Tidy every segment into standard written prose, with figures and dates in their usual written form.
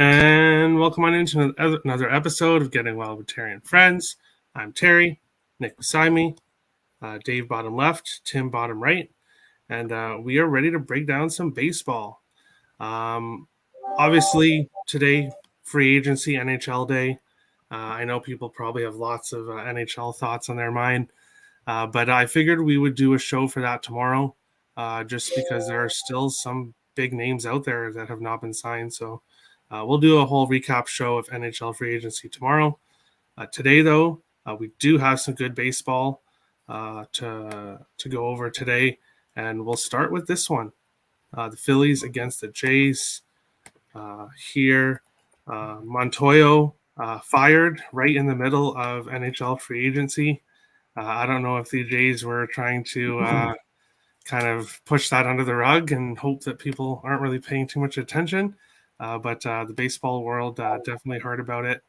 And welcome on into another episode of Getting Well with Terry and Friends. I'm Terry, Nick beside me, Dave bottom left, Tim bottom right, and we are ready to break down some baseball. Um, Obviously, today, free agency, NHL day. I know people probably have lots of NHL thoughts on their mind, but I figured we would do a show for that tomorrow, just because there are still some big names out there that have not been signed. So we'll do a whole recap show of NHL free agency tomorrow. Today, though, we do have some good baseball to go over today, and we'll start with this one: the Phillies against the Jays. Here, Montoyo fired right in the middle of NHL free agency. I don't know if the Jays were trying to kind of push that under the rug and hope that people aren't really paying too much attention. But the baseball world definitely heard about it.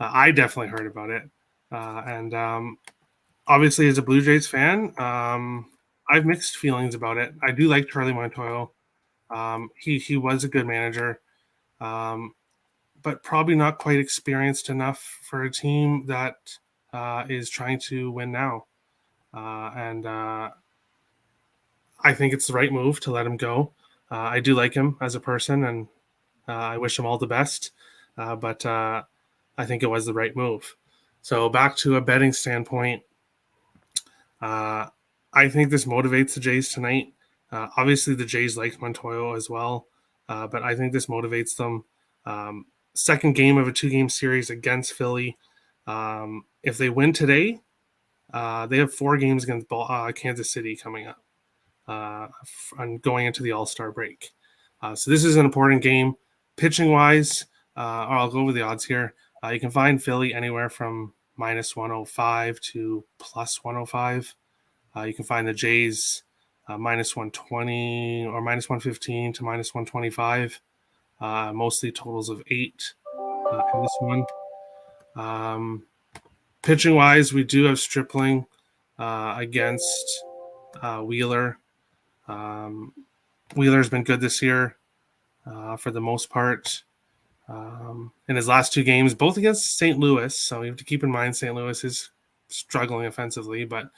I definitely heard about it. And obviously, as a Blue Jays fan, I have mixed feelings about it. I do like Charlie Montoyo. He was a good manager, but probably not quite experienced enough for a team that is trying to win now. And I think it's the right move to let him go. I do like him as a person, and I wish him all the best. But I think it was the right move. So back to a betting standpoint, uh, I think this motivates the Jays tonight. Obviously, the Jays like Montoyo as well, but I think this motivates them. Second game of a 2-game series against Philly. If they win today, they have 4 games against Kansas City coming up and going into the All-Star break. So this is an important game. Pitching-wise, I'll go over the odds here. You can find Philly anywhere from minus 105 to plus 105. You can find the Jays minus 120 or minus 115 to minus 125. Mostly totals of 8 in this one. Pitching-wise, we do have Stripling against Wheeler. Wheeler's been good this year for the most part. In his last 2 games, both against St. Louis, so you have to keep in mind St. Louis is struggling offensively, but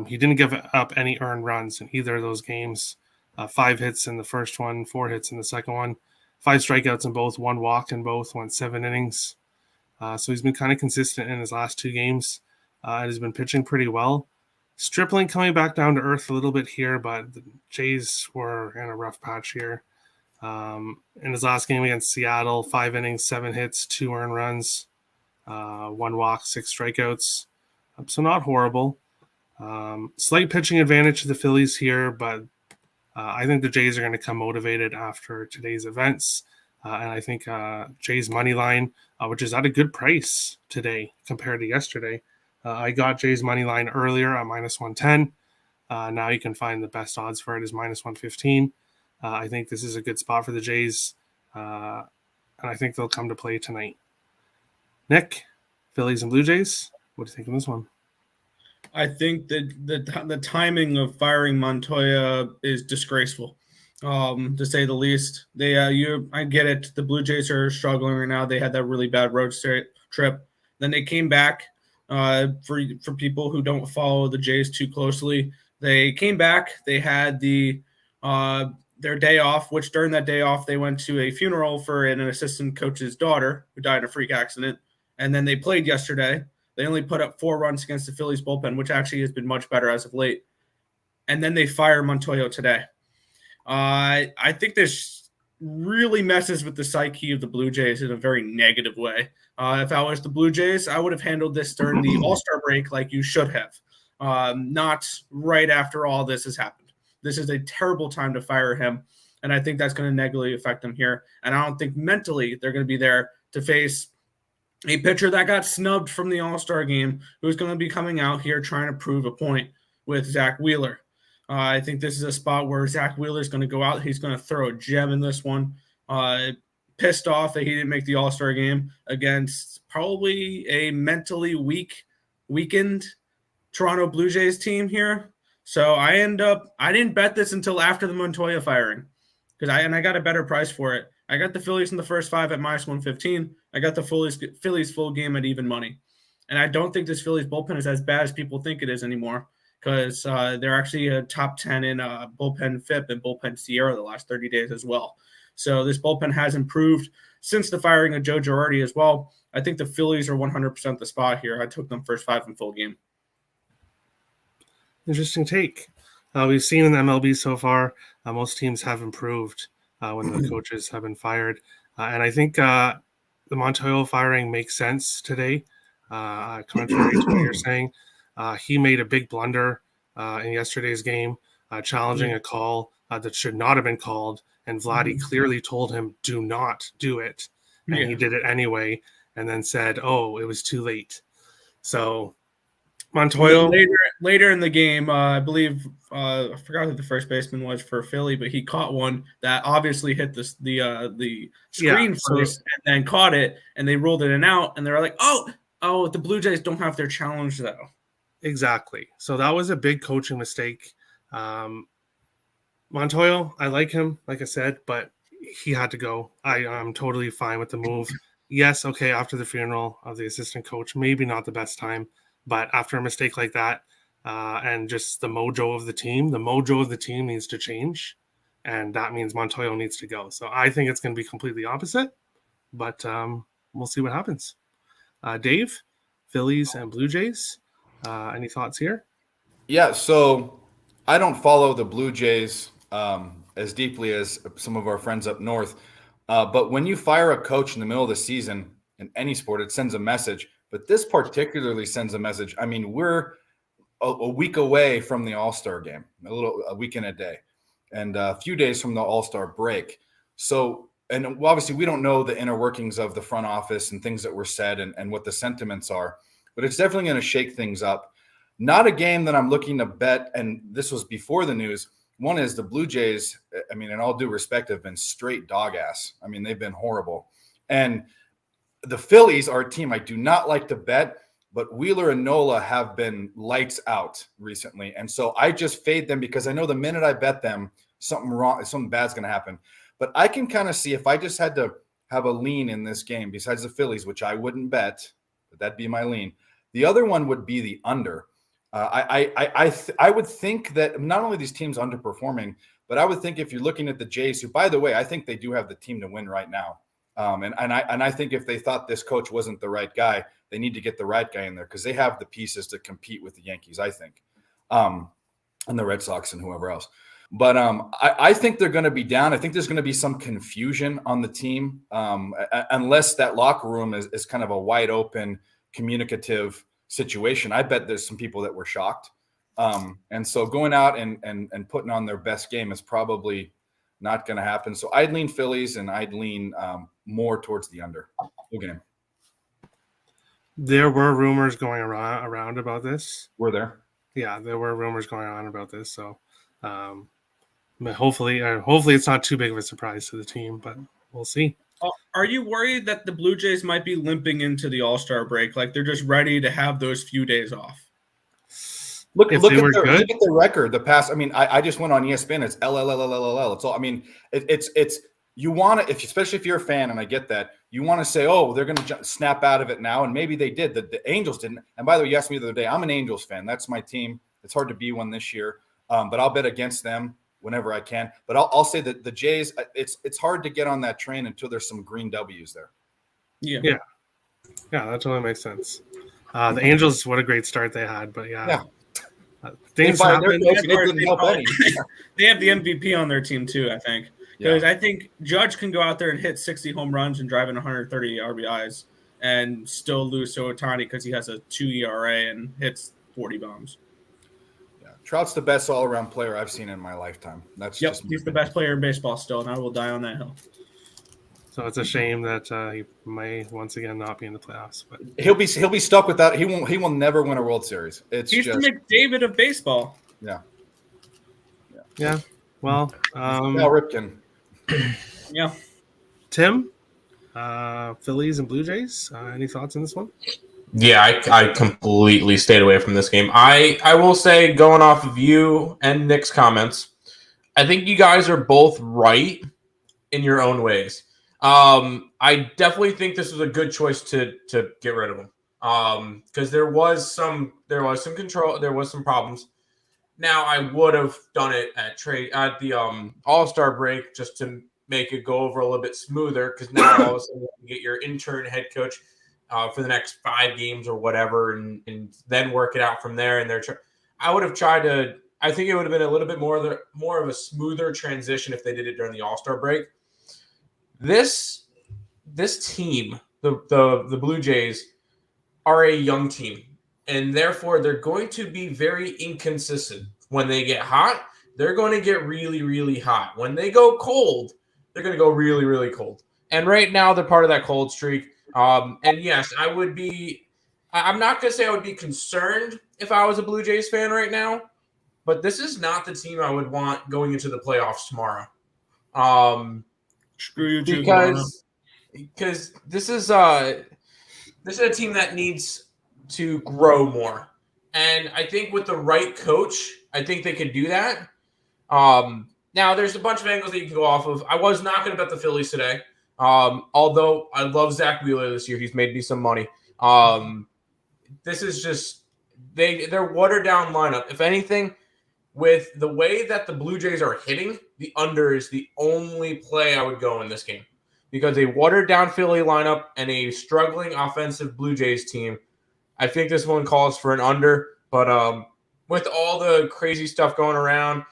he didn't give up any earned runs in either of those games. 5 hits in the first one, 4 hits in the second one, 5 strikeouts in both, 1 walk in both, went 7 innings. So he's been kind of consistent in his last 2 games and has been pitching pretty well. Stripling coming back down to earth a little bit here, but the Jays were in a rough patch here. In his last game against Seattle, 5 innings, 7 hits, 2 earned runs, 1 walk, 6 strikeouts. So not horrible. Slight pitching advantage to the Phillies here, but I think the Jays are going to come motivated after today's events. And I think Jays money line, which is at a good price today compared to yesterday. I got Jays money line earlier at minus 110. Now you can find the best odds for it is minus 115. I think this is a good spot for the Jays, and I think they'll come to play tonight. Nick, Phillies and Blue Jays, what do you think of this one? I think that the timing of firing Montoya is disgraceful, to say the least. I get it. The Blue Jays are struggling right now. They had that really bad road trip. Then they came back. For people who don't follow the Jays too closely, they came back. They had their day off, which during that day off, they went to a funeral for an assistant coach's daughter who died in a freak accident. And then they played yesterday. They only put up 4 runs against the Phillies bullpen, which actually has been much better as of late. And then they fire Montoyo today. I think this really messes with the psyche of the Blue Jays in a very negative way. If I was the Blue Jays, I would have handled this during the All-Star break like you should have, not right after all this has happened. This is a terrible time to fire him, and I think that's going to negatively affect them here. And I don't think mentally they're going to be there to face a pitcher that got snubbed from the All-Star game who's going to be coming out here trying to prove a point with Zach Wheeler. I think this is a spot where Zach Wheeler is going to go out. He's going to throw a gem in this one. Pissed off that he didn't make the All-Star game against probably a mentally weakened Toronto Blue Jays team here. So I didn't bet this until after the Montoya firing. I got a better price for it. I got the Phillies in the first 5 at -115. I got the Phillies full game at even money. And I don't think this Phillies bullpen is as bad as people think it is anymore, because they're actually a top 10 in bullpen FIP and bullpen Sierra the last 30 days as well. So this bullpen has improved since the firing of Joe Girardi as well. I think the Phillies are 100% the spot here. I took them first 5 in full game. Interesting take. We've seen in the MLB so far, most teams have improved when the coaches have been fired. And I think the Montoyo firing makes sense today, contrary to what you're saying. He made a big blunder in yesterday's game, challenging a call that should not have been called. And Vladdy clearly told him, do not do it. And he did it anyway, and then said, oh, it was too late. So Montoyo. Later in the game, I believe I forgot who the first baseman was for Philly, but he caught one that obviously hit the screen first and then caught it, and they ruled it an out, and they were like, oh, the Blue Jays don't have their challenge though. Exactly. So that was a big coaching mistake. Montoyo, I like him, like I said, but he had to go. I'm totally fine with the move. Yes, okay, after the funeral of the assistant coach, maybe not the best time, but after a mistake like that, and just the mojo of the team needs to change, and that means Montoyo needs to go. So I think it's going to be completely opposite, but we'll see what happens. Dave, Phillies and Blue Jays, any thoughts here? Yeah, so I don't follow the Blue Jays as deeply as some of our friends up north, but when you fire a coach in the middle of the season in any sport, it sends a message. But this particularly sends a message. I mean, we're a week away from the All-Star game, a week and a day, and a few days from the All-Star break. So, and obviously we don't know the inner workings of the front office and things that were said and what the sentiments are, but it's definitely going to shake things up. Not a game that I'm looking to bet, and this was before the news. One is the Blue Jays, I mean, in all due respect, have been straight dog ass. I mean, they've been horrible. And the Phillies are a team I do not like to bet, but Wheeler and Nola have been lights out recently. And so I just fade them because I know the minute I bet them, something bad's going to happen. But I can kind of see if I just had to have a lean in this game, besides the Phillies, which I wouldn't bet, but that'd be my lean. The other one would be the under. I would think that not only these teams underperforming, but I would think if you're looking at the Jays, who, by the way, I think they do have the team to win right now. And I think if they thought this coach wasn't the right guy, they need to get the right guy in there because they have the pieces to compete with the Yankees, I think, and the Red Sox and whoever else. But I think they're going to be down. I think there's going to be some confusion on the team unless that locker room is kind of a wide open, communicative situation. I bet there's some people that were shocked. And so going out and putting on their best game is probably not going to happen. So I'd lean Phillies, and I'd lean more towards the under. Look at him. There were rumors going around about this. Were there? Yeah, there were rumors going on about this. So hopefully it's not too big of a surprise to the team, but we'll see. Are you worried that the Blue Jays might be limping into the All-Star break? Like they're just ready to have those few days off? Look at the record. The past. I mean, I just went on ESPN. It's LLLLLL. It's all. I mean, it's you want to, especially if you're a fan, and I get that, you want to say, oh, they're going to snap out of it now, and maybe they did. The Angels didn't. And by the way, you asked me the other day. I'm an Angels fan. That's my team. It's hard to be one this year, but I'll bet against them whenever I can. But I'll say that the Jays, it's hard to get on that train until there's some green W's there. Yeah, that totally makes sense. The Angels, what a great start they had, but things happen. They have the MVP on their team too, I think. Because I think Judge can go out there and hit 60 home runs and drive in 130 RBIs and still lose to Ohtani because he has a 2 ERA and hits 40 bombs. Yeah, Trout's the best all-around player I've seen in my lifetime. He's the best player in baseball still, and I will die on that hill. So it's a shame that he may once again not be in the playoffs. But he'll be stuck with that. He will never win a World Series. He's the McDavid of baseball. Yeah. Well, Cal Ripken. Yeah. Tim, Phillies and Blue Jays. Any thoughts on this one? Yeah, I completely stayed away from this game. I will say, going off of you and Nick's comments, I think you guys are both right in your own ways. I definitely think this was a good choice to get rid of him. Because there was some control, there was some problems. Now I would have done it at the All-Star break just to make it go over a little bit smoother. Because now all of a sudden you get your intern head coach for the next 5 games or whatever, and then work it out from there. And I would have tried to. I think it would have been a little bit more of a smoother transition if they did it during the All-Star break. This team, the Blue Jays, are a young team, and therefore they're going to be very inconsistent. When they get hot, they're going to get really, really hot. When they go cold, they're going to go really, really cold. And right now, they're part of that cold streak. And yes, I would be. I'm not going to say I would be concerned if I was a Blue Jays fan right now, but this is not the team I would want going into the playoffs tomorrow. Screw you too, because this is a team that needs to grow more, and I think with the right coach, I think they could do that. Now there's a bunch of angles that you can go off of. I was not going to bet the Phillies today, although I love Zach Wheeler this year. He's made me some money. This is just their watered down lineup. If anything, with the way that the Blue Jays are hitting, the under is the only play I would go in this game. Because a watered-down Philly lineup and a struggling offensive Blue Jays team, I think this one calls for an under. But with all the crazy stuff going around,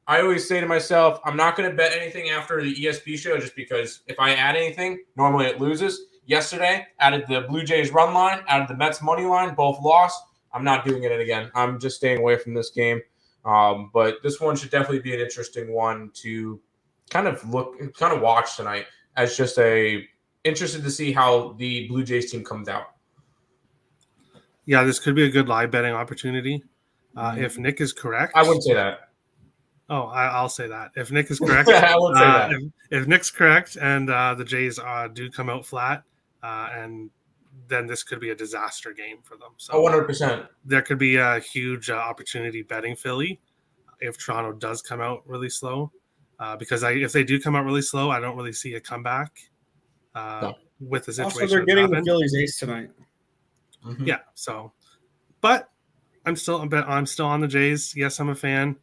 I always say to myself, I'm not going to bet anything after the ESP show just because if I add anything, normally it loses. Yesterday, added the Blue Jays run line, added the Mets money line, both lost. I'm not doing it again. I'm just staying away from this game. But this one should definitely be an interesting one to kind of watch tonight. As just interested to see how the Blue Jays team comes out. Yeah, this could be a good live betting opportunity. If Nick is correct, I wouldn't say that. Oh, I'll say that. If Nick is correct, I won't say that. If Nick's correct and the Jays do come out flat, and then this could be a disaster game for them. So 100%. There could be a huge opportunity betting Philly if Toronto does come out really slow. Because if they do come out really slow, I don't really see a comeback with the situation. Also, they're getting the Phillies ace tonight. Mm-hmm. Yeah. So, but I'm still on the Jays. Yes, I'm a fan,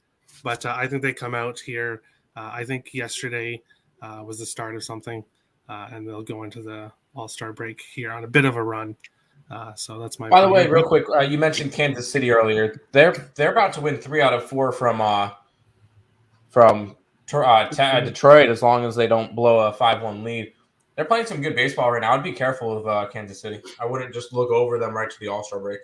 but I think they come out here. I think yesterday was the start of something, and they'll go into the All-Star break here on a bit of a run. So that's my. By the way, real quick, you mentioned Kansas City earlier. They're about to win 3 out of 4 from Detroit, as long as they don't blow a 5-1 lead. They're playing some good baseball right now. I'd be careful of Kansas City. I wouldn't just look over them right to the All-Star break.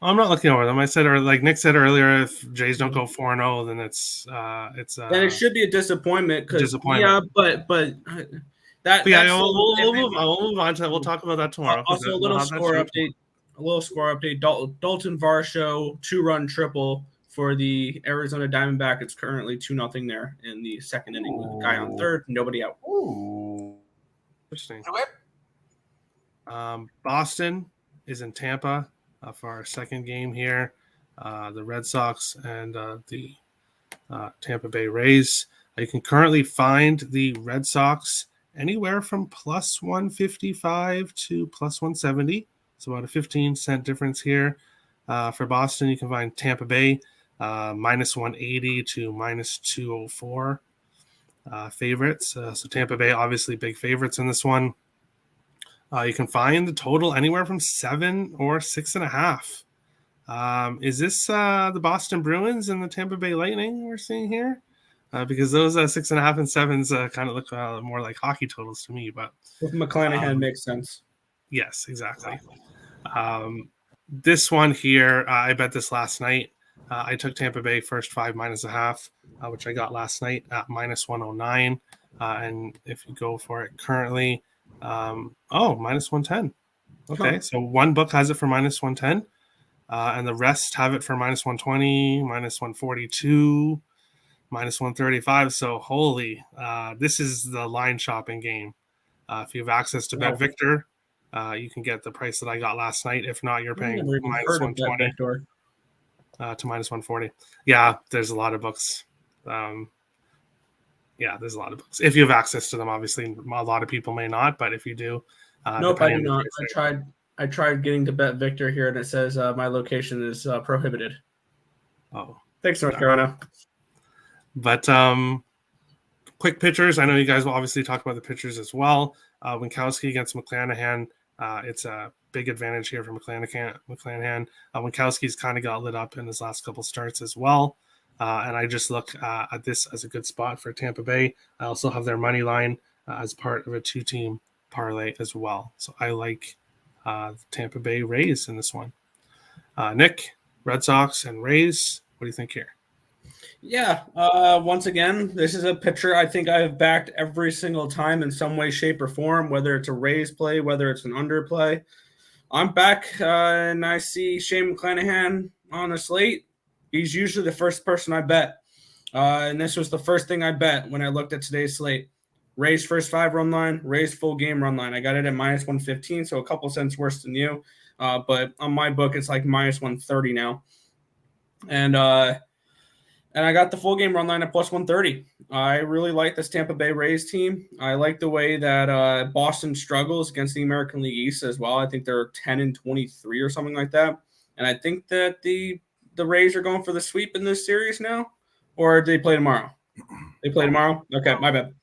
I'm not looking over them. I said, or like Nick said earlier, if Jays don't go 4-0, then it's then it should be a disappointment. Yeah, but we'll move on to that. We'll talk about that tomorrow. Also, a little score update. Dalton Varsho 2-run triple for the Arizona Diamondback. It's currently 2-0 there in the second inning. With a guy on third, nobody out. Ooh. Interesting. Boston is in Tampa for our second game here. The Red Sox and the Tampa Bay Rays. You can currently find the Red Sox anywhere from plus 155 to plus 170. So about a 15-cent difference here. For Boston, you can find Tampa Bay minus 180 to minus 204 favorites. So Tampa Bay, obviously big favorites in this one. You can find the total anywhere from 7 or 6.5. Is this the Boston Bruins and the Tampa Bay Lightning we're seeing here? Because those 6.5 and 7s kind of look more like hockey totals to me. But with McClanahan makes sense. Yes, exactly. This one here, I bet this last night. I took Tampa Bay first 5 minus a half, which I got last night at minus 109. And if you go for it currently, minus 110. Okay, so one book has it for minus 110, and the rest have it for minus 120, minus 142, minus 135. So this is the line shopping game. If you have access to Bet Victor, you can get the price that I got last night. If not, you're paying minus 120 to minus 140. Yeah, there's a lot of books. Yeah, there's a lot of books. If you have access to them, obviously, a lot of people may not, but if you do, Nope, I depending do on the not. price tag- I tried getting to Bet Victor here, and it says my location is prohibited. Oh, Thanks, North Carolina. but quick pitchers. I know you guys will obviously talk about the pitchers as well. Winkowski against McClanahan. It's a big advantage here for McClanahan. Winkowski's kind of got lit up in his last couple starts as well. And I just look at this as a good spot for Tampa Bay. I also have their money line as part of a 2-team parlay as well. So I like Tampa Bay Rays in this one. Nick, Red Sox and Rays. What do you think here? Yeah. Once again, this is a pitcher I think I've backed every single time in some way, shape, or form, whether it's a Rays play, whether it's an underplay. I'm back, and I see Shane McClanahan on the slate. He's usually the first person I bet. And this was the first thing I bet when I looked at today's slate. Rays first 5 run line, Rays full game run line. I got it at minus 115, so a couple cents worse than you. But on my book, it's like minus 130 now. And I got the full game run line at plus 130. I really like this Tampa Bay Rays team. I like the way that Boston struggles against the American League East as well. I think they're 10-23 or something like that. And I think that the Rays are going for the sweep in this series now. Or do they play tomorrow? They play tomorrow? Okay, my bad.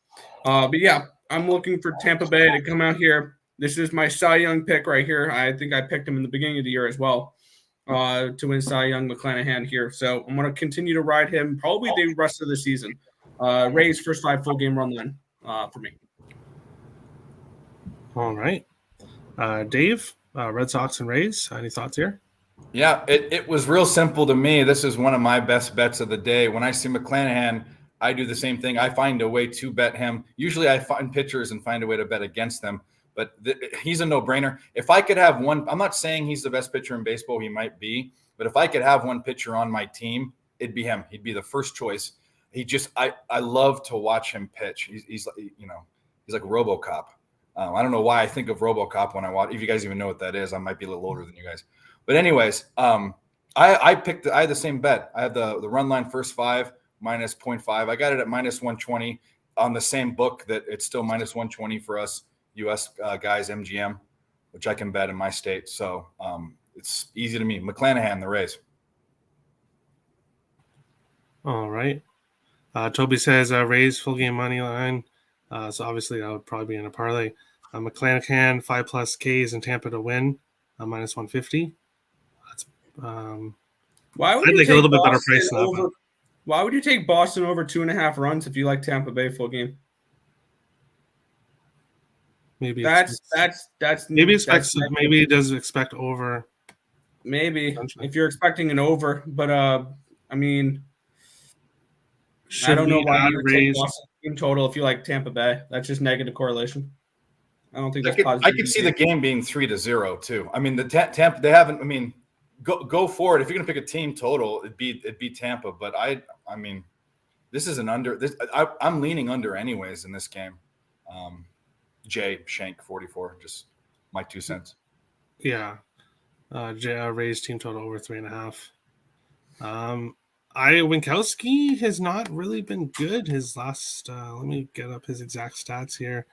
But yeah, I'm looking for Tampa Bay to come out here. This is my Cy Young pick right here. I think I picked him in the beginning of the year as well. To win Cy Young McClanahan here. So I'm going to continue to ride him probably the rest of the season. Rays first 5 full game run line for me. All right. Dave, Red Sox and Rays. Any thoughts here? Yeah, it was real simple to me. This is one of my best bets of the day. When I see McClanahan, I do the same thing. I find a way to bet him. Usually I find pitchers and find a way to bet against them. But he's a no-brainer. If I could have one, I'm not saying he's the best pitcher in baseball. He might be. But if I could have one pitcher on my team, it'd be him. He'd be the first choice. I love to watch him pitch. He's like RoboCop. I don't know why I think of RoboCop when I watch. If you guys even know what that is, I might be a little older than you guys. But anyways, I had the same bet. I had the run line first 5 minus 0.5. I got it at minus 120 on the same book that it's still minus 120 for us U.S. Guys, MGM, which I can bet in my state. So it's easy to me. McClanahan, the Rays. All right. Toby says Rays full game money line. So obviously that would probably be in a parlay. McClanahan 5+ Ks in Tampa to win, minus 150. That's Why would I'd you like take a little bit better Boston price than that over? one. Why would you take Boston over 2.5 runs if you like Tampa Bay full game? Maybe That's maybe he does expect over. Maybe if you're expecting an over, but I mean, I don't know why you would take Boston team total if you like Tampa Bay. That's just negative correlation. I don't think that's positive. I could see the game being 3-0 too. I mean, the Tampa they haven't. I mean, go for it. If you're gonna pick a team total, it'd be Tampa. But I mean, this is an under. I'm leaning under anyways in this game. Jay Shank 44. Just my 2 cents. Yeah. Rays team total over 3.5. Winkowski has not really been good. His last, let me get up his exact stats here.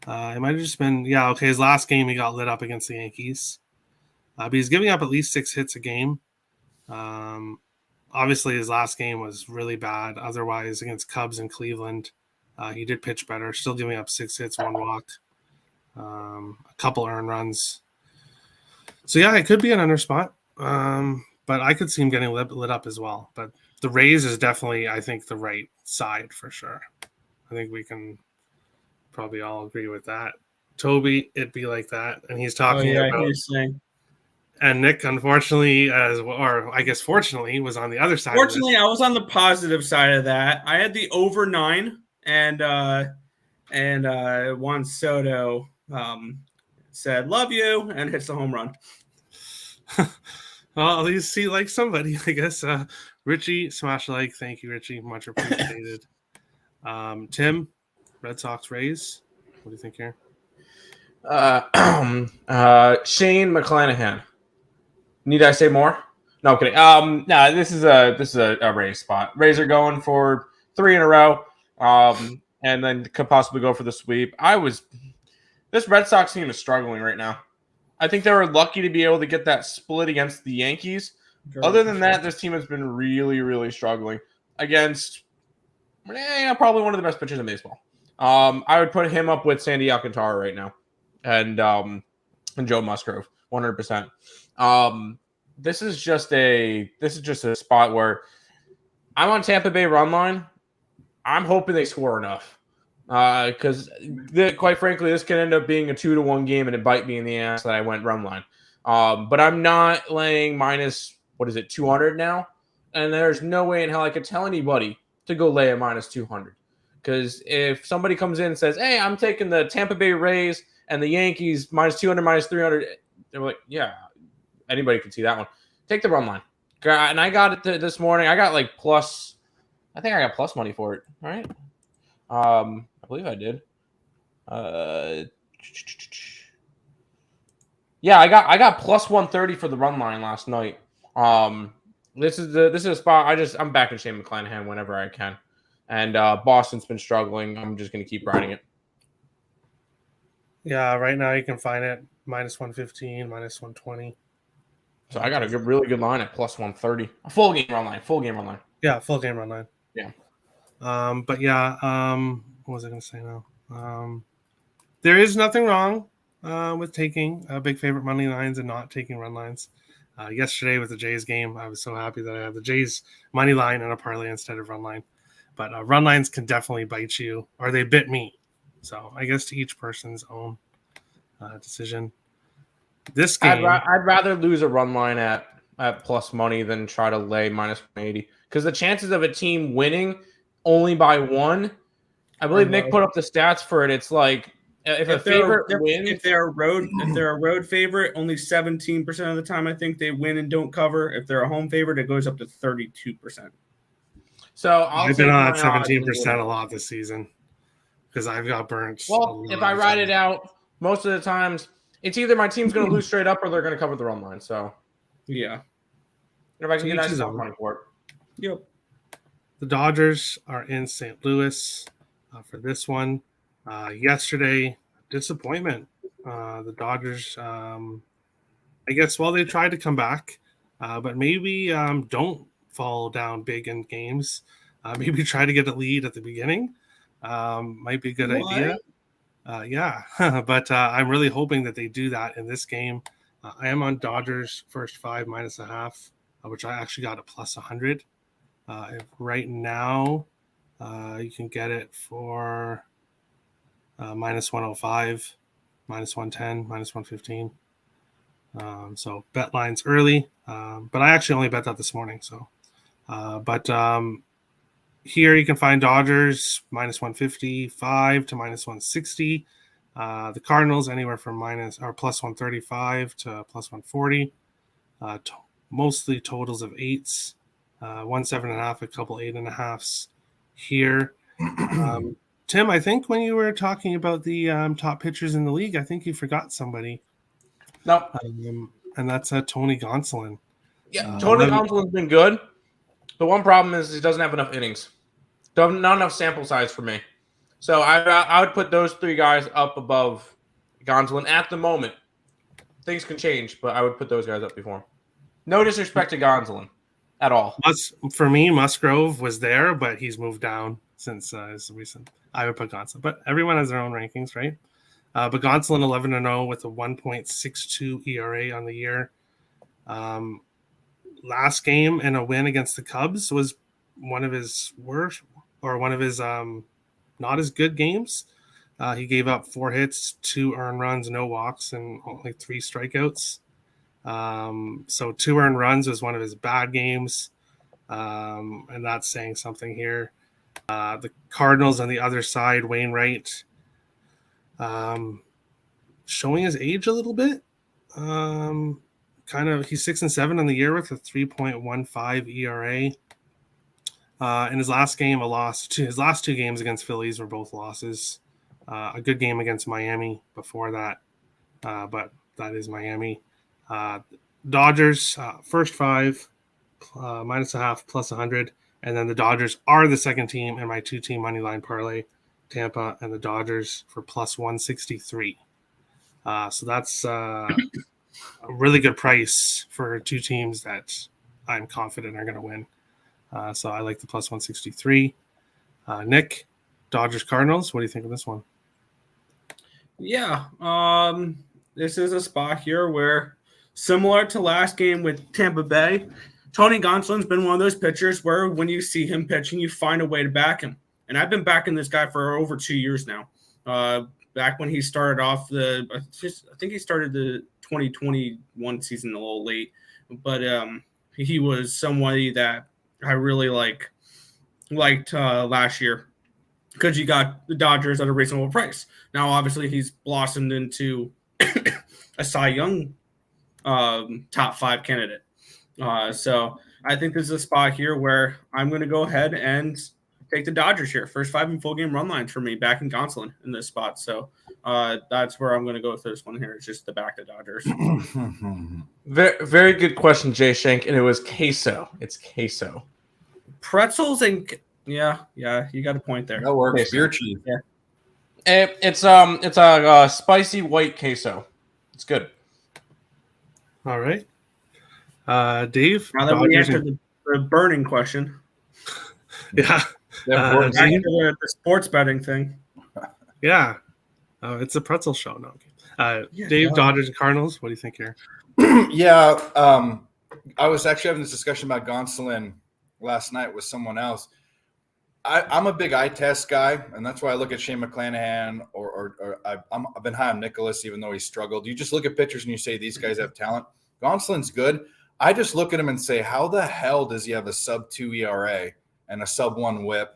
It might have just been, his last game he got lit up against the Yankees. But he's giving up at least 6 hits a game. Obviously, his last game was really bad. Otherwise, against Cubs and Cleveland, he did pitch better. Still giving up 6 hits, 1 walk, a couple earned runs. So, it could be an under spot. But I could see him getting lit up as well. But the Rays is definitely, I think, the right side for sure. I think we can probably all agree with that. Toby, it'd be like that. And he's talking about... And Nick, unfortunately, fortunately, was on the other side. Fortunately, I was on the positive side of that. I had the over 9, and Juan Soto said, "Love you," and hits the home run. Well, at least he likes somebody, I guess. Richie, smash like. Thank you, Richie. Much appreciated. Tim, Red Sox Rays. What do you think here? Shane McClanahan. Need I say more? No, I'm kidding. This is a Rays spot. Rays are going for 3 in a row. and then could possibly go for the sweep. This Red Sox team is struggling right now. I think they were lucky to be able to get that split against the Yankees. Other than that, this team has been really, really struggling against probably one of the best pitchers in baseball. I would put him up with Sandy Alcantara right now, and Joe Musgrove, 100%. This is just a spot where I'm on Tampa Bay run line. I'm hoping they score enough. Because quite frankly, this could end up being a 2-1 game and it bite me in the ass that I went run line. But I'm not laying minus 200 now, and there's no way in hell I could tell anybody to go lay a minus 200. Because if somebody comes in and says, "Hey, I'm taking the Tampa Bay Rays and the Yankees minus 200, minus 300," they're like, "Yeah, anybody can see that one. Take the run line." And I got it this morning. I got plus. I think I got plus money for it. All right. I believe I did. Yeah, I got plus 130 for the run line last night. This is a spot I'm backing Shane McClanahan whenever I can, and Boston's been struggling. I'm just gonna keep riding it. Yeah, right now you can find it minus 115, minus 120. So I got a really good line at plus 130. A full game run line. Yeah, full game run line. Yeah. But yeah, what was I going to say now? There is nothing wrong with taking big favorite money lines and not taking run lines. Yesterday with the Jays game, I was so happy that I had the Jays money line and a parlay instead of run line. But run lines can definitely bite you, or they bit me. So I guess to each person's own decision. This game, I'd rather lose a run line at plus money than try to lay minus 180, because the chances of a team winning only by one, I believe Nick put up the stats for it. It's like if a favorite wins, if they're a road favorite, only 17% of the time I think they win and don't cover. If they're a home favorite, it goes up to 32%. So I've been on 17% a lot this season because I've got burnt. Well, if I ride it out, most of the times it's either my team's going to lose straight up or they're going to cover the run line. So yeah, if I can get nice money for it. Yep. The Dodgers are in St. Louis for this one. Yesterday, disappointment. The Dodgers, I guess, they tried to come back, but maybe don't fall down big in games. Maybe try to get a lead at the beginning. Might be a good idea. Yeah, but I'm really hoping that they do that in this game. I am on Dodgers first 5 minus a half, which I actually got a plus 100. Right now, you can get it for minus 105, minus 110, minus 115. So bet lines early, but I actually only bet that this morning. So, here you can find Dodgers minus 155 to minus 160. The Cardinals anywhere from plus 135 to plus 140. Mostly totals of 8s. 1 7.5, a couple 8.5s here. Tim, I think when you were talking about the top pitchers in the league, I think you forgot somebody. No. And that's Tony Gonsolin. Yeah, Tony Gonsolin's been good. The one problem is he doesn't have enough innings. Not enough sample size for me. So I would put those 3 guys up above Gonsolin at the moment. Things can change, but I would put those guys up before him. No disrespect to Gonsolin at all. For me, Musgrove was there, but he's moved down since his recent. I would put Gonsolin, but everyone has their own rankings, right? But Gonsolin 11-0 with a 1.62 ERA on the year. Last game and a win against the Cubs was one of his worst, or one of his not as good games. He gave up 4 hits, 2 earned runs, no walks, and only 3 strikeouts. So 2 earned runs was one of his bad games, and that's saying something here. The Cardinals on the other side, Wainwright, showing his age a little bit. He's 6-7 on the year with a 3.15 ERA. In his last game, a loss. His last 2 games against Phillies were both losses. A good game against Miami before that, but that is Miami. Dodgers first 5 minus a half plus 100, and then the Dodgers are the second team in my 2-team money line parlay, Tampa, and the Dodgers for plus 163. So that's a really good price for two teams that I'm confident are going to win. So I like the plus 163. Nick, Dodgers Cardinals. What do you think of this one? Yeah, this is a spot here where, similar to last game with Tampa Bay, Tony Gonsolin's been one of those pitchers where when you see him pitching, you find a way to back him. And I've been backing this guy for over 2 years now. Back when he started off I think he started the 2021 season a little late, but he was somebody that I really liked last year because you got the Dodgers at a reasonable price. Now, obviously, he's blossomed into a Cy Young top 5 candidate. So I think this is a spot here where I'm going to go ahead and take the Dodgers here. First 5 in full game run lines for me, back in Gonsolin in this spot. So that's where I'm going to go with this one here. It's just the back to Dodgers. Very, very good question, Jay Shank, and it was queso. It's queso. Pretzels and yeah, you got a point there. That works. Queso. Beer cheese. Yeah. It's a spicy white queso. It's good. All right. Dave? Now that we Dodgers answered the burning question, Yeah. back to the sports betting thing. Yeah. It's a pretzel show. No. Yeah, Dave, yeah. Dodgers and Cardinals. What do you think here? Yeah, I was actually having this discussion about Gonsolin last night with someone else. I'm a big eye test guy, and that's why I look at Shane McClanahan or I've been high on Nicholas, even though he struggled. You just look at pictures and you say these guys have talent. Gonsolin's good. I just look at him and say, how the hell does he have a sub-2 ERA and a sub-1 WHIP?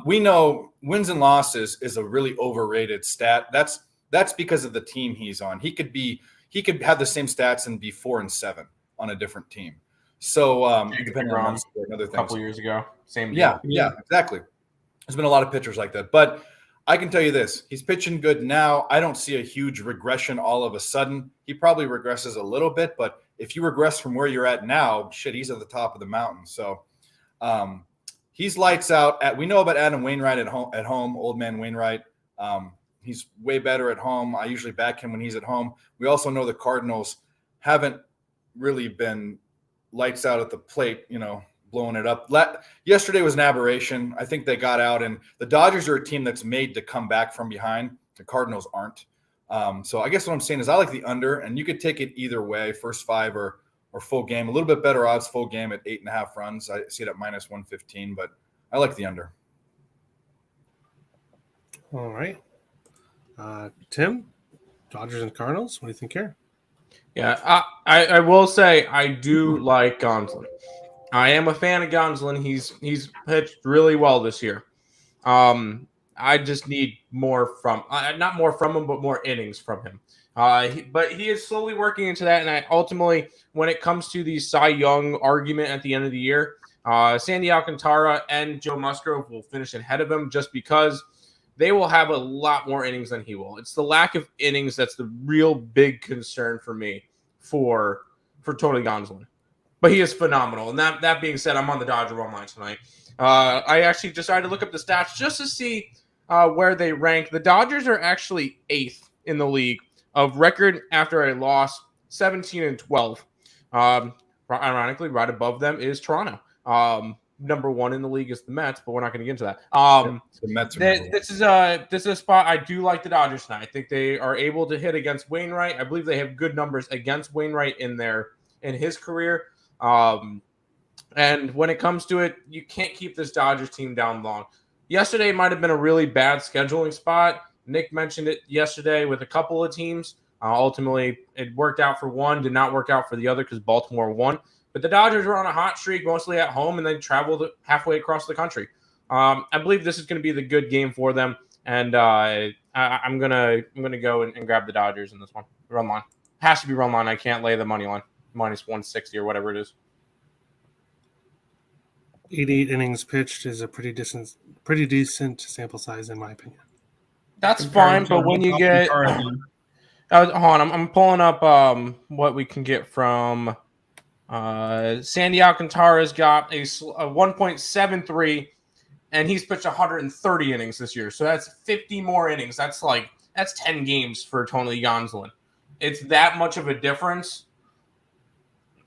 We know wins and losses is a really overrated stat. That's because of the team he's on. He could have the same stats and be 4-7 on a different team. So depending on other things. A couple years ago, same Yeah, deal. yeah, exactly. There's been a lot of pitchers like that, but I can tell you this: he's pitching good now. I don't see a huge regression all of a sudden. He probably regresses a little bit, but if you regress from where you're at now, shit, he's at the top of the mountain. So he's lights out. We know about Adam Wainwright at home, old man Wainwright. He's way better at home. I usually back him when he's at home. We also know the Cardinals haven't really been lights out at the plate, blowing it up. Yesterday was an aberration. I think they got out, and the Dodgers are a team that's made to come back from behind. The Cardinals aren't. So I guess what I'm saying is I like the under, and you could take it either way, first 5 or full game. A little bit better odds full game at 8.5 runs. I see it at minus 115, but I like the under. All right. Tim, Dodgers and Cardinals. What do you think here? Yeah, I will say I do like Gonsolin. I am a fan of Gonsolin. He's pitched really well this year. I just need more from not more from him, but more innings from him. But he is slowly working into that. And ultimately, when it comes to the Cy Young argument at the end of the year, Sandy Alcantara and Joe Musgrove will finish ahead of him just because they will have a lot more innings than he will. It's the lack of innings that's the real big concern for me for Tony Gonsolin. But he is phenomenal. And that being said, I'm on the Dodger run line tonight. I actually decided to look up the stats just to see where they rank. The Dodgers are actually 8th in the league of record after a loss, 17-12. Ironically, right above them is Toronto. Number 1 in the league is the Mets, but we're not going to get into that. The Mets are this is a spot I do like the Dodgers tonight. I think they are able to hit against Wainwright. I believe they have good numbers against Wainwright in his career. And when it comes to it, you can't keep this Dodgers team down long. Yesterday might have been a really bad scheduling spot. Nick mentioned it yesterday with a couple of teams. Ultimately, it worked out for one, did not work out for the other because Baltimore won. But the Dodgers were on a hot streak, mostly at home, and then traveled halfway across the country. I believe this is going to be the good game for them, and I'm gonna go and grab the Dodgers in this one. Run line has to be run line. I can't lay the money line minus 160 or whatever it is. 88 innings pitched is a pretty decent sample size, in my opinion. That's fine, but when you get hold on, I'm pulling up what we can get from. Sandy Alcantara's got a 1.73 and he's pitched 130 innings this year. So that's 50 more innings. That's 10 games for Tony Gonsolin. It's that much of a difference.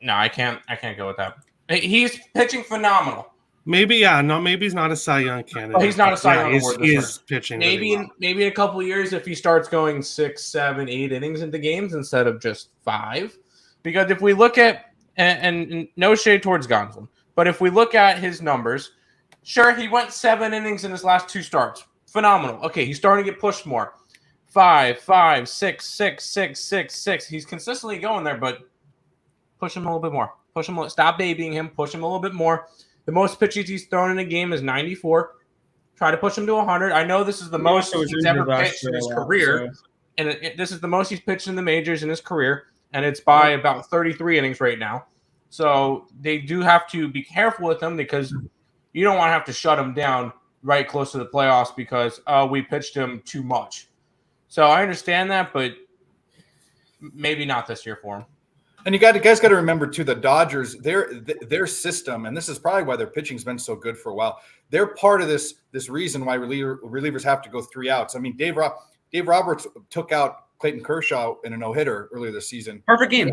No, I can't go with that. He's pitching phenomenal. Maybe he's not a Cy Young candidate. Oh, he's not a Cy Young award. He's pitching. Maybe really well. maybe in a couple of years, if he starts going 6, 7, 8 innings into games instead of just 5, because if we look at and no shade towards Gonsolin, but if we look at his numbers, sure, he went 7 innings in his last 2 starts. Phenomenal. Okay, he's starting to get pushed more. 5, 5, 6, 6, 6, 6, 6. He's consistently going there, but push him a little bit more. Push him. Stop babying him. Push him a little bit more. The most pitches he's thrown in a game is 94. Try to push him to 100. I know this is the most he's ever pitched in his career, and this is the most he's pitched in the majors in his career, and it's by about 33 innings right now. So they do have to be careful with him because you don't want to have to shut him down right close to the playoffs because we pitched him too much. So I understand that, but maybe not this year for him. And you guys got to remember too, the Dodgers, their system, and this is probably why their pitching's been so good for a while. They're part of this reason why relievers have to go 3 outs. I mean, Dave Roberts took out Clayton Kershaw in a no-hitter earlier this season. Perfect game.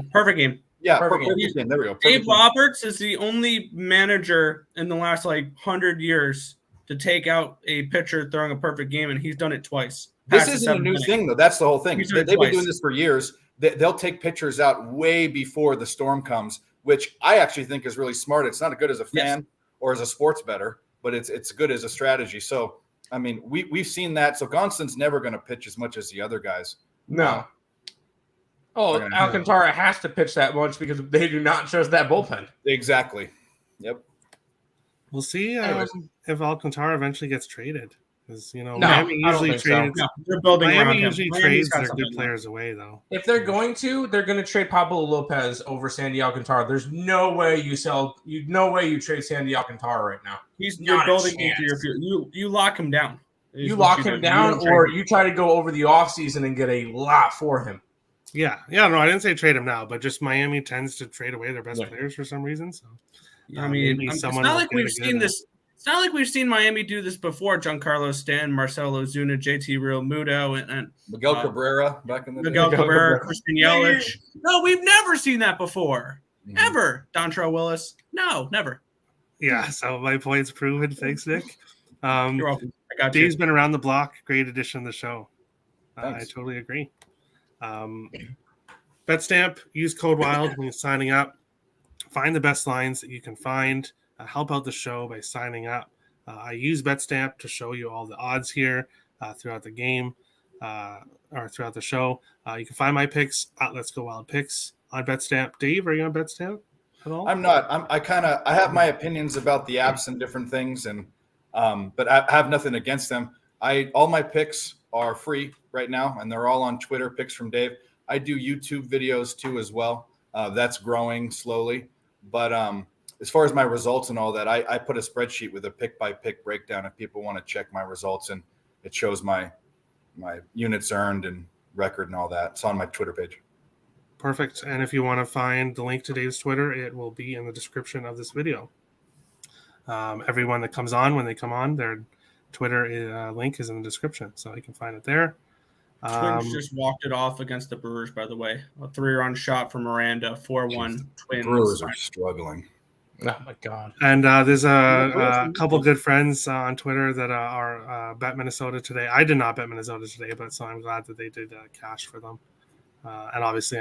Yeah, Perfect game. There we go. Dave Roberts is the only manager in the last 100 years to take out a pitcher throwing a perfect game, and he's done it twice. This isn't a new thing, though. That's the whole thing. They've been doing this for years. They'll take pitchers out way before the storm comes, which I actually think is really smart. It's not good as a fan or as a sports bettor, but it's good as a strategy. So, I mean, we've seen that. So Gonsolin's never going to pitch as much as the other guys. No. Alcantara has to pitch that much because they do not trust that bullpen. Exactly. Yep. We'll see if Alcantara eventually gets traded. Because Miami usually trades. No, they're building Miami around usually him. trades their good players away, though. If they're going to trade Pablo Lopez over Sandy Alcantara. There's no way you trade Sandy Alcantara right now. You're building into your future. You lock him down. You lock him down, or you try to go over the offseason and get a lot for him. Yeah. No, I didn't say trade him now, but just Miami tends to trade away their best players for some reason. So, I mean, it's not like we've seen this. It's not like we've seen Miami do this before. Giancarlo Stanton, Marcelo Ozuna, JT Realmuto, and Miguel Cabrera back in the Miguel Cabrera, Christian Yelich. No, we've never seen that before. Mm-hmm. Ever. Dontrelle Willis. No, never. Yeah, so my point's proven. Thanks, Nick. You're welcome. I got Dave's been around the block. Great addition to the show. I totally agree. BetStamp, use code WILD when you're signing up. Find the best lines that you can find. Help out the show by signing up. I use BetStamp to show you all the odds here throughout the game or throughout the show. You can find my picks at Let's Go Wild Picks on BetStamp. Dave, are you on BetStamp at all? I'm not. I have my opinions about the apps and different things, and but I have nothing against them. All my picks are free right now, and they're all on Twitter. Picks from Dave. I do YouTube videos too as well. That's growing slowly, but as far as my results and all that, I put a spreadsheet with a pick-by-pick breakdown if people want to check my results, and it shows my units earned and record and all that. It's on my Twitter page. Perfect. And if you want to find the link to Dave's Twitter, it will be in the description of this video. Everyone that comes on, when they come on, their Twitter link is in the description, so you can find it there. Twins just walked it off against the Brewers, by the way. A 3-run shot from Miranda, 4-1 Twins. Brewers are struggling. Oh my God! And there's a couple good friends on Twitter that are bet Minnesota today. I did not bet Minnesota today, but so I'm glad that they did cash for them. And obviously,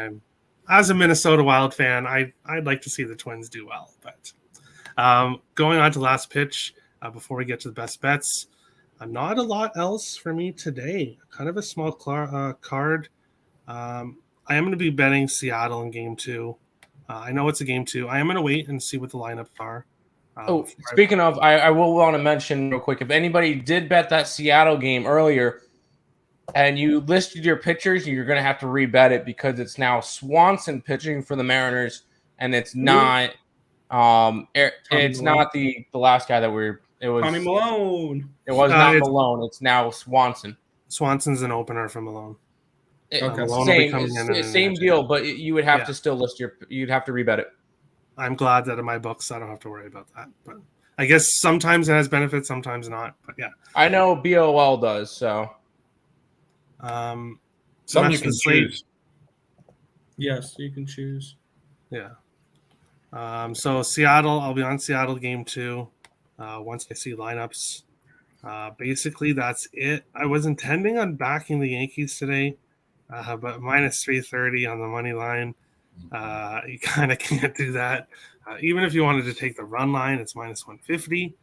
as a Minnesota Wild fan, I'd like to see the Twins do well. But going on to last pitch before we get to the best bets, not a lot else for me today. Kind of a small card. I am going to be betting Seattle in Game 2. I know it's a Game 2. I am going to wait and see what the lineups are. Speaking of, I will want to mention real quick, if anybody did bet that Seattle game earlier and you listed your pitchers, you're going to have to rebet it because it's now Swanson pitching for the Mariners, and it's not it's not the last guy that it was Tommy Malone. It was not Malone. It's now Swanson. Swanson's an opener for Malone. Same deal, but you would have to still you'd have to rebet it. I'm glad that in my books I don't have to worry about that. But I guess sometimes it has benefits, sometimes not. But yeah. I know BOL does, so Some Rest you of can the slate. choose. Yes, you can choose. Yeah. So Seattle, I'll be on Seattle game 2 once I see lineups. Basically, that's it. I was intending on backing the Yankees today, but minus 330 on the money line. You kind of can't do that. Even if you wanted to take the run line, it's minus 150.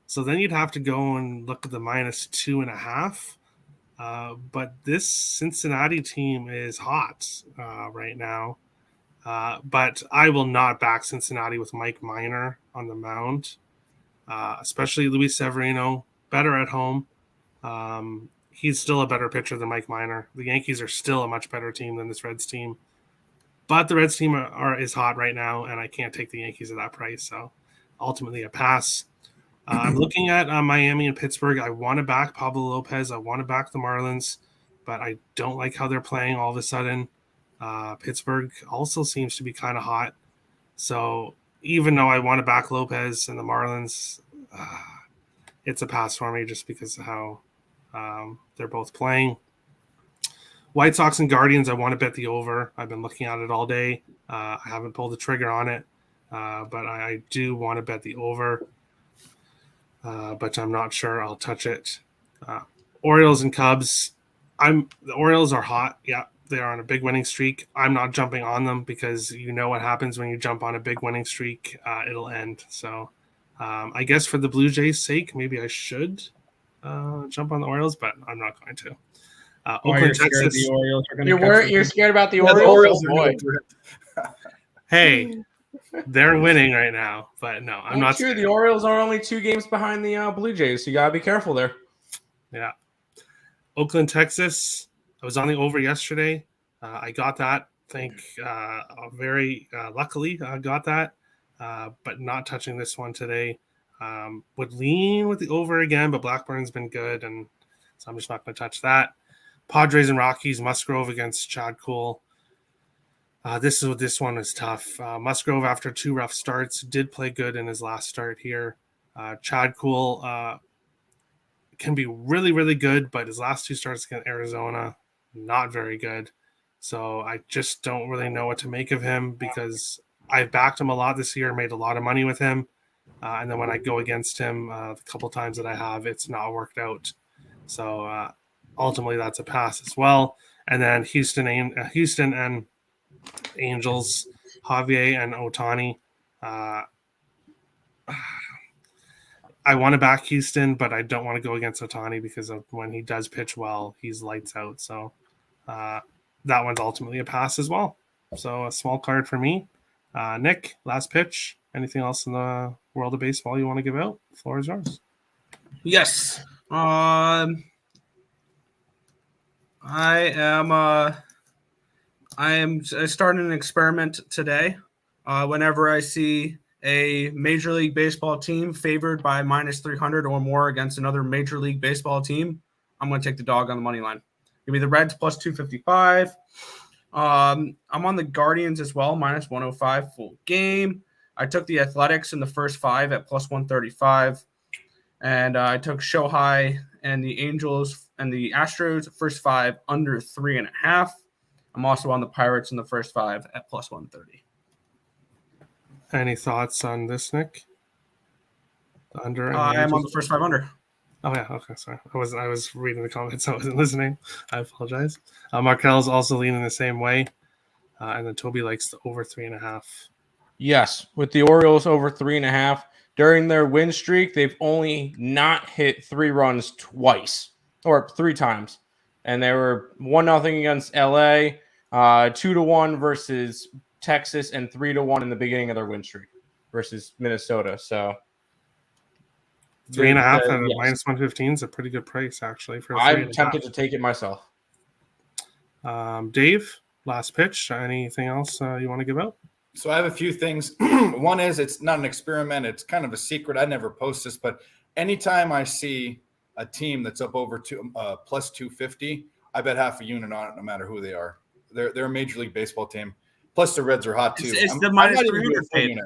So then you'd have to go and look at the minus 2.5. But this Cincinnati team is hot right now. But I will not back Cincinnati with Mike Minor on the mound, especially Luis Severino, better at home. He's still a better pitcher than Mike Minor. The Yankees are still a much better team than this Reds team. But the Reds team is hot right now, and I can't take the Yankees at that price. So ultimately a pass. I'm looking at Miami and Pittsburgh. I want to back Pablo Lopez. I want to back the Marlins, but I don't like how they're playing all of a sudden. Pittsburgh also seems to be kind of hot. So even though I want to back Lopez and the Marlins, it's a pass for me just because of how they're both playing. White Sox and Guardians, I want to bet the over. I've been looking at it all day. I haven't pulled the trigger on it, but I do want to bet the over. But I'm not sure I'll touch it. Orioles and Cubs. The Orioles are hot. Yeah, they are on a big winning streak. I'm not jumping on them because you know what happens when you jump on a big winning streak. It'll end. So I guess for the Blue Jays' sake, maybe I should jump on the Orioles, but I'm not going to. Oakland, Texas. The Orioles are you're scared about the Yeah, Orioles? the Orioles Oh, are boy. gonna Hey, they're winning right now, but no, I'm not True. scared. The Orioles are only 2 games behind the Blue Jays, so you gotta be careful there. Yeah. Oakland, Texas. I was on the over yesterday. I got that. Very luckily I got that, but not touching this one today. Would lean with the over again, but Blackburn's been good, and so I'm just not going to touch that. Padres and Rockies. Musgrove against Chad Kuhl. This one is tough. Musgrove, after 2 rough starts, did play good in his last start here. Chad Kuhl can be really, really good, but his last 2 starts against Arizona, not very good. So I just don't really know what to make of him because I've backed him a lot this year, made a lot of money with him. And then when I go against him a couple times that I have, it's not worked out. So ultimately that's a pass as well. And then Houston and Angels, Javier and Otani. I want to back Houston, but I don't want to go against Otani because of when he does pitch well, he's lights out. So that one's ultimately a pass as well. So a small card for me. Nick, last pitch. Anything else in the world of baseball you want to give out? The floor is yours. Yes. I am starting an experiment today. Whenever I see a Major League Baseball team favored by minus 300 or more against another Major League Baseball team, I'm going to take the dog on the money line. Give me the Reds plus 255. I'm on the Guardians as well, minus 105 full game. I took the Athletics in the first 5 at plus 135. And I took Shohei and the Angels and the Astros first 5 under 3.5. I'm also on the Pirates in the first 5 at plus 130. Any thoughts on this, Nick? The under? I'm on the first 5 under. Oh yeah, okay, sorry. I was reading the comments. I wasn't listening. I apologize. Markel's also leaning the same way, and then Toby likes the over 3.5. Yes, with the Orioles over 3.5 during their win streak, they've only not hit 3 runs twice or 3 times, and they were 1-0 against LA, 2-1 versus Texas, and 3-1 in the beginning of their win streak versus Minnesota. So 3.5 at yes. minus 115 is a pretty good price actually for. I'm tempted to take it myself. Dave, last pitch. Anything else you want to give out? So I have a few things. One is it's not an experiment. It's kind of a secret. I never post this, but anytime I see a team that's up over plus 250, I bet half a unit on it, no matter who they are. They're a Major League Baseball team. Plus the Reds are hot too. It's the minus 300 fade.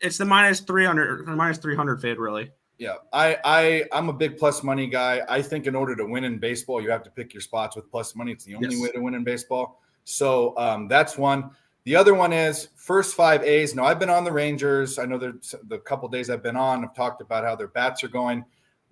It's the minus 300 or minus 300 fade, really. Yeah, I'm a big plus money guy. I think in order to win in baseball, you have to pick your spots with plus money. It's the only way to win in baseball. So that's one. The other one is first 5 A's. Now, I've been on the Rangers. I know the couple days I've been on, I've talked about how their bats are going.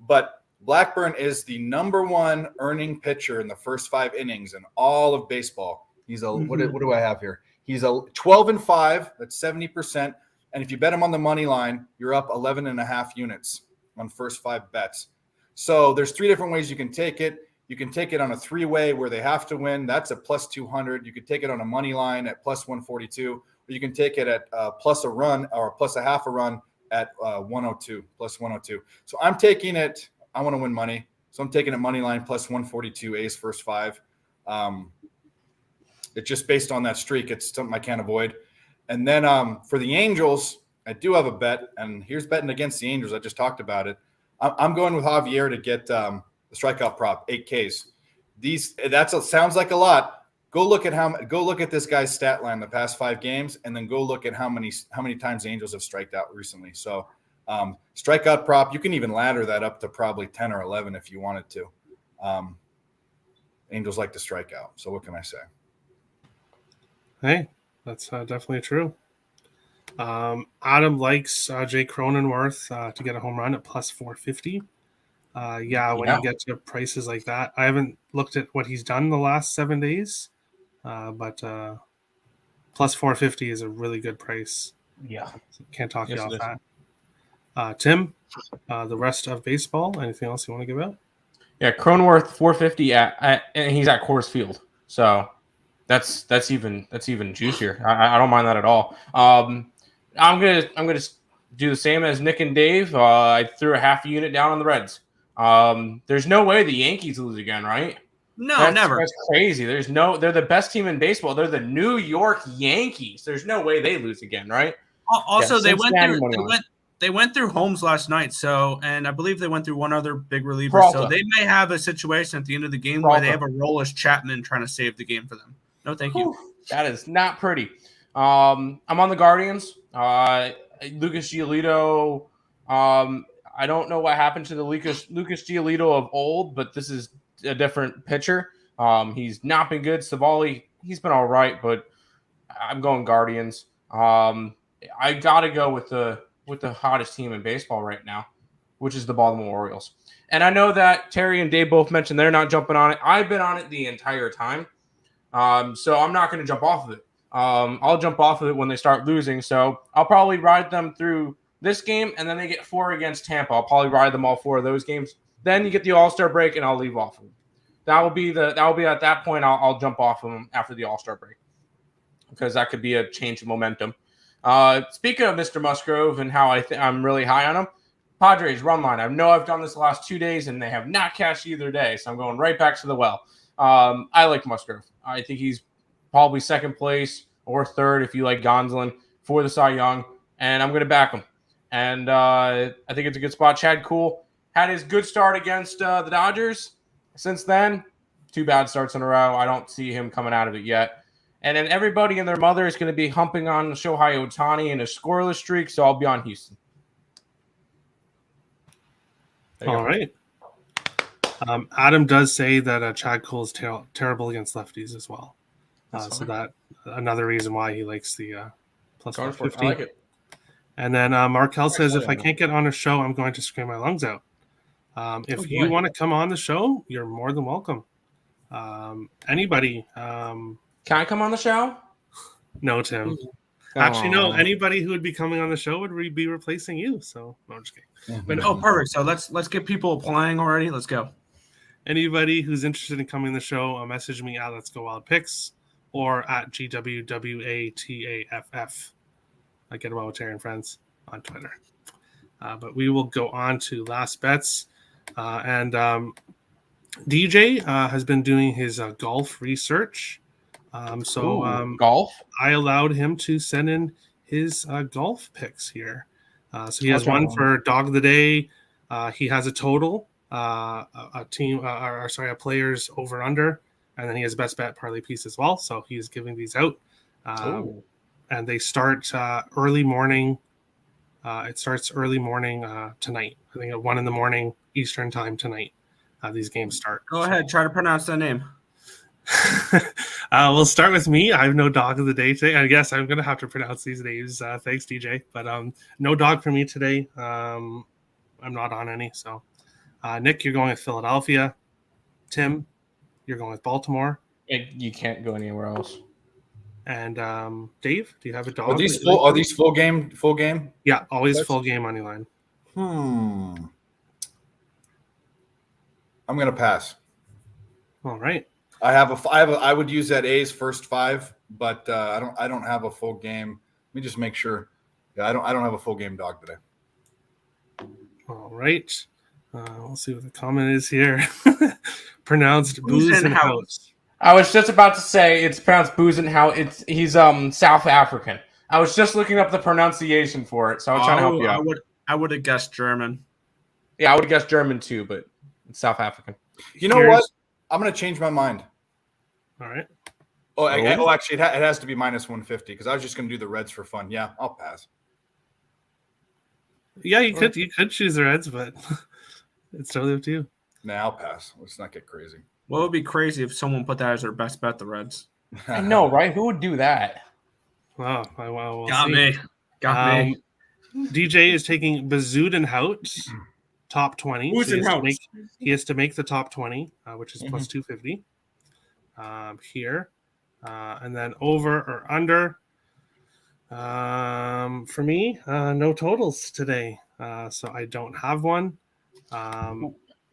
But Blackburn is the number one earning pitcher in the first 5 innings in all of baseball. He's a what do I have here? He's a 12-5. That's 70%. And if you bet him on the money line, you're up 11.5 units on first 5 bets. So there's 3 different ways you can take it. You can take it on a 3-way where they have to win. That's a plus 200. You could take it on a money line at plus 142. Or you can take it at plus a run or plus a half a run at 102, plus 102. So I'm taking it. I want to win money. So I'm taking a money line plus 142 A's first 5. It's just based on that streak. It's something I can't avoid. And then for the Angels, I do have a bet, and here's betting against the Angels. I just talked about it. I'm going with Javier to get the strikeout prop, 8 Ks. Sounds like a lot. Go look at this guy's stat line the past 5 games, and then go look at how many times the Angels have striked out recently. So strikeout prop, you can even ladder that up to probably 10 or 11 if you wanted to. Angels like to strike out. So what can I say? Hey, that's definitely true. Adam likes Jay Cronenworth to get a home run at plus 450. When you get to prices like that, I haven't looked at what he's done the last 7 days, but plus 450 is a really good price. Yeah. Can't talk you off that. Tim, the rest of baseball, anything else you want to give out? Yeah, Cronenworth 450 and he's at Coors Field. So that's even juicier. I don't mind that at all. I'm gonna do the same as Nick and Dave. I threw a half a unit down on the Reds. There's no way the Yankees lose again, right? No, never. That's crazy. They're the best team in baseball. They're the New York Yankees. There's no way they lose again, right? Also, they went through Holmes last night, and I believe they went through one other big reliever. Peralta. So they may have a situation at the end of the game where they have a role as Chapman trying to save the game for them. No, thank you. That is not pretty. I'm on the Guardians. Lucas Giolito. I don't know what happened to the Lucas Giolito of old, but this is a different pitcher. He's not been good. Savali, he's been all right, but I'm going Guardians. I gotta go with the hottest team in baseball right now, which is the Baltimore Orioles. And I know that Terry and Dave both mentioned they're not jumping on it. I've been on it the entire time. So I'm not going to jump off of it. I'll jump off of it when they start losing. So I'll probably ride them through this game, and then they get 4 against Tampa. I'll probably ride them all 4 of those games. Then you get the All-Star break, and I'll leave off of them. That will be at that point. I'll jump off of them after the All-Star break because that could be a change of momentum. Speaking of Mr. Musgrove and how I'm really high on him, Padres run line. I know I've done this the last 2 days, and they have not cashed either day, so I'm going right back to the well. I like Musgrove. I think he's probably second place or third if you like Gonsolin for the Cy Young, and I'm going to back him. And I think it's a good spot. Chad Kuhl had his good start against the Dodgers. Since then, 2 bad starts in a row. I don't see him coming out of it yet. And then everybody and their mother is going to be humping on Shohei Ohtani in a scoreless streak, so I'll be on Houston. All right. Adam does say that Chad Cole is terrible against lefties as well. So that another reason why he likes the plus 150. I like it. And then Markel says, if I can't get on a show, I'm going to scream my lungs out. If you want to come on the show, you're more than welcome. Anybody? Can I come on the show? No, Tim. Actually, no. Anybody who would be coming on the show would be replacing you. So, no, I'm just kidding. But, perfect. So let's get people applying already. Let's go. Anybody who's interested in coming on the show, message me at Let's Go Wild Picks or at GWWATAFF. I get well with Terry and Friends on Twitter. But we will go on to last bets. And DJ has been doing his golf research. Golf? I allowed him to send in his golf picks here. So he has one for Dog of the Day. He has a total, a player's over under, and then he has best bet parlay piece as well. So he's giving these out. And they start early morning It starts early morning tonight. I think at 1 a.m. Eastern time tonight. These games start. Go ahead, try to pronounce that name. We'll start with me. I have no dog of the day today. I guess I'm going to have to pronounce these names. Thanks, DJ. But no dog for me today. I'm not on any. So, Nick, you're going with Philadelphia. Tim, you're going with Baltimore. You can't go anywhere else. And Dave, do you have a dog? Are these full? Are these full game? Full game? Yeah, always full game money line. I'm gonna pass. All right. I would use that A's first 5, but I don't have a full game. Let me just make sure. Yeah, I don't have a full game dog today. All right. We'll see what the comment is here. Pronounced booze and house. I was just about to say it's pronounced booze and how he's South African. I was just looking up the pronunciation for it, so I was trying to help you out. I would have guessed German. Yeah, I would have guessed German too, but it's South African. You know what? I'm gonna change my mind. All right. Actually, it has to be minus 150 because I was just gonna do the Reds for fun. Yeah, I'll pass. Yeah, you could choose the Reds, but it's totally up to you. Nah, I'll pass. Let's not get crazy. What would be crazy if someone put that as their best bet, the Reds? I know, right? Who would do that? Wow. We'll Got see. me. Got me. DJ is taking Bezuidenhout top 20. He has to make the top 20, which is plus 250 here. And then over or under. For me, no totals today. So I don't have one.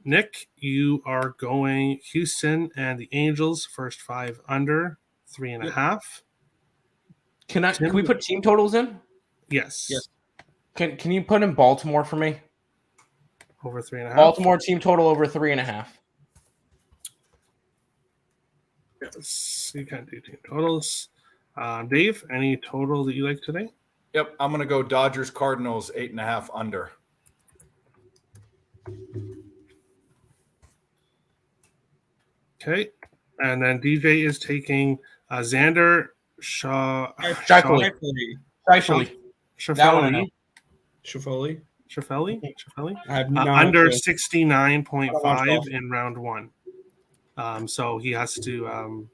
Nick, you are going Houston and the Angels, first 5 under, 3.5. Can we put team totals in? Yes. Can you put in Baltimore for me? Over 3.5. Baltimore team total over 3.5. Yes, you can do team totals. Dave, any total that you like today? Yep, I'm gonna go Dodgers Cardinals 8.5 under. Okay, and then DJ is taking Xander Shifley. Shifley. I have no Under idea. 69.5 in round 1. So he has to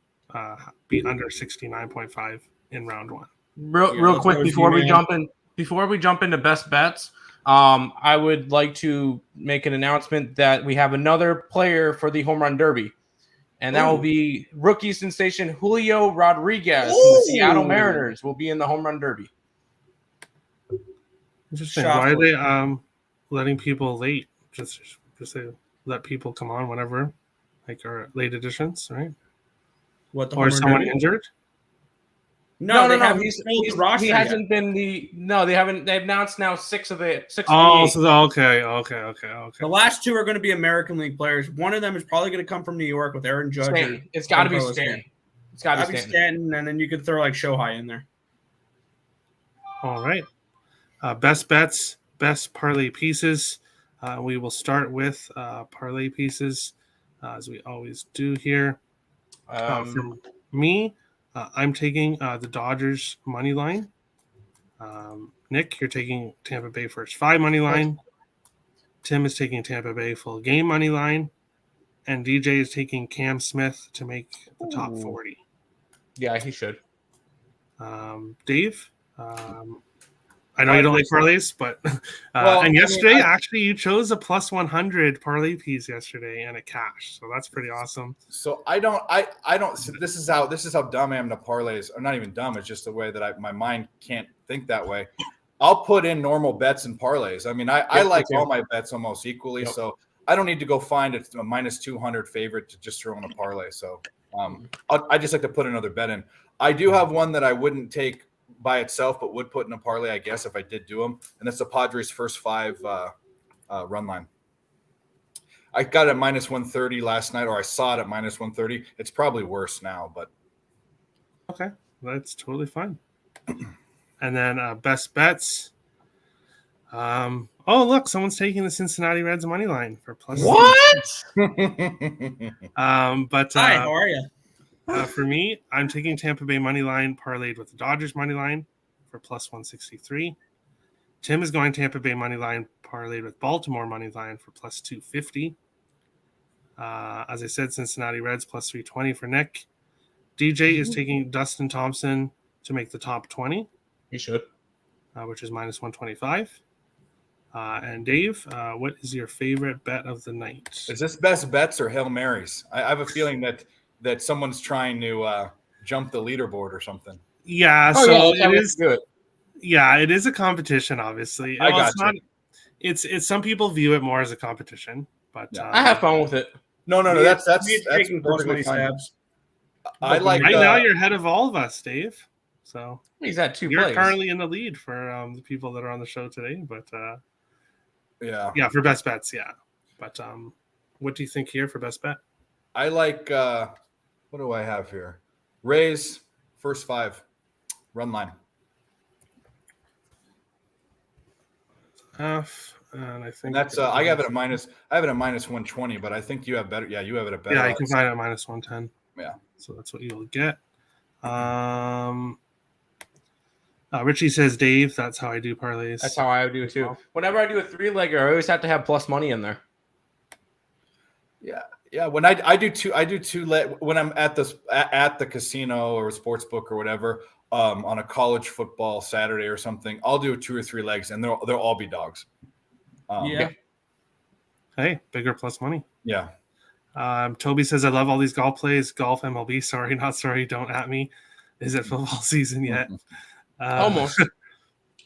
be under 69.5 in round 1. Real quick before we jump into best bets, I would like to make an announcement that we have another player for the home run derby, and that will be rookie sensation Julio Rodriguez from the Seattle Mariners will be in the home run derby. Interesting. Why are they letting people late? Just to let people come on whenever, like our late editions, right? What the or someone derby? Injured? No. He hasn't been they haven't. They've announced now 6 of the 6. Oh, so okay. The last 2 are going to be American League players. One of them is probably going to come from New York with Aaron Judge. It's got to be Stanton. It's got to be Stanton, and then you could throw like Shohei in there. All right. Best bets, best parlay pieces. We will start with parlay pieces, as we always do here. For me, I'm taking the Dodgers money line. Nick, you're taking Tampa Bay first 5 money line. Tim is taking Tampa Bay full game money line. And DJ is taking Cam Smith to make the top 40. Yeah, he should. Dave, I know you don't like parlays, but and yesterday, actually, you chose a plus 100 parlay piece yesterday and a cash, so that's pretty awesome. So I don't. This is how dumb I am to parlays. Or not even dumb. It's just the way that my mind can't think that way. I'll put in normal bets and parlays. I mean, I like all my bets almost equally, so I don't need to go find a minus 200 favorite to just throw in a parlay. So I just like to put another bet in. I do have one that I wouldn't take by itself, but would put in a parlay, I guess, if I did do them. And that's the Padres' first 5 run line. I got it at minus 130 last night, or I saw it at minus 130. It's probably worse now, but. Okay, that's totally fine. And then best bets. Oh, look, someone's taking the Cincinnati Reds money line for plus. What? But Hi, how are you? For me, I'm taking Tampa Bay money line parlayed with the Dodgers money line for plus 163. Tim is going Tampa Bay money line parlayed with Baltimore money line for plus 250. As I said, Cincinnati Reds plus 320 for Nick. DJ is taking Dustin Thompson to make the top 20. You should. Which is minus 125. And Dave, what is your favorite bet of the night? Is this best bets or Hail Marys? I have a feeling that someone's trying to jump the leaderboard or something. Yeah, Oh, so yeah, it is. Do it. Yeah, it is a competition. Obviously, I got it's not. It's some people view it more as a competition, but Yeah. I have fun with it. No. That's taking plus perfectly money fine. stabs. I like right now you're ahead of all of us, Dave. So He's at 2 you're plays. currently in the lead for the people that are on the show today. But yeah, for best bets, yeah. But what do you think here for best bet? I like what do I have here? Rays first 5 run line. Half, and I think That's I have it at minus 120, but I think you have better. Yeah, you have it at better. Yeah, you can find it at minus 110. Yeah. So that's what you'll get. Richie says, Dave, that's how I do parlays. That's how I do it too. Whenever I do a 3-legger, I always have to have plus money in there. Yeah. When I do two when I'm at the casino or sports book or whatever, on a college football Saturday or something, I'll do 2 or 3 legs, and they'll all be dogs. Hey, bigger plus money. Yeah. Toby says, I love all these golf plays. Golf MLB. Sorry, not sorry. Don't at me. Is it football season yet? Almost.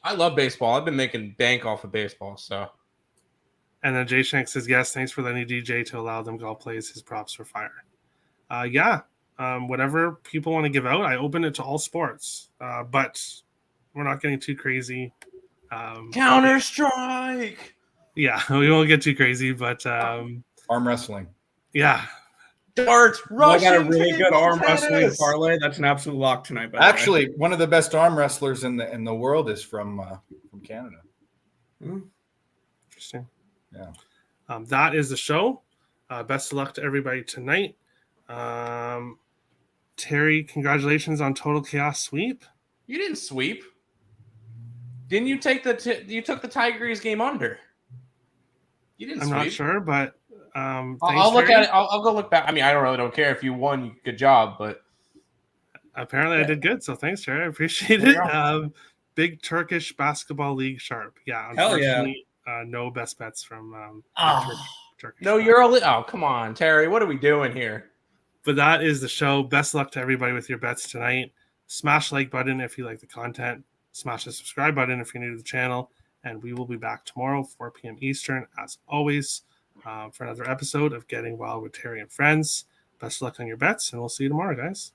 I love baseball. I've been making bank off of baseball. So. And then Jay Shank says, yes, thanks for letting DJ to allow them golf plays. His props for fire. Whatever people want to give out, I open it to all sports. But we're not getting too crazy. Counter-Strike. Yeah, we won't get too crazy, but Arm wrestling. Yeah. Darts, Russian I got a really good arm tennis. wrestling parlay. That's an absolute lock tonight. By the Actually, one of the best arm wrestlers in the world is from Canada. Interesting. Yeah. That is the show. Best of luck to everybody tonight. Terry, congratulations on Total Chaos sweep. You didn't sweep. Didn't you take you took the Tigers game under? You didn't I'm sweep. not sure, but I'll look at it. I'll go look back. I mean, I don't care if you won. Good job, but apparently I did good. So thanks, Terry. I appreciate it. Big Turkish Basketball League sharp. Yeah, unfortunately, no best bets from Turkish. No, you're oh, come on, Terry. What are we doing here? But that is the show. Best luck to everybody with your bets tonight. Smash the like button if you like the content. Smash the subscribe button if you're new to the channel. And we will be back tomorrow, 4 p.m. Eastern, as always, for another episode of Getting Wild with Terry and Friends. Best luck on your bets, and we'll see you tomorrow, guys.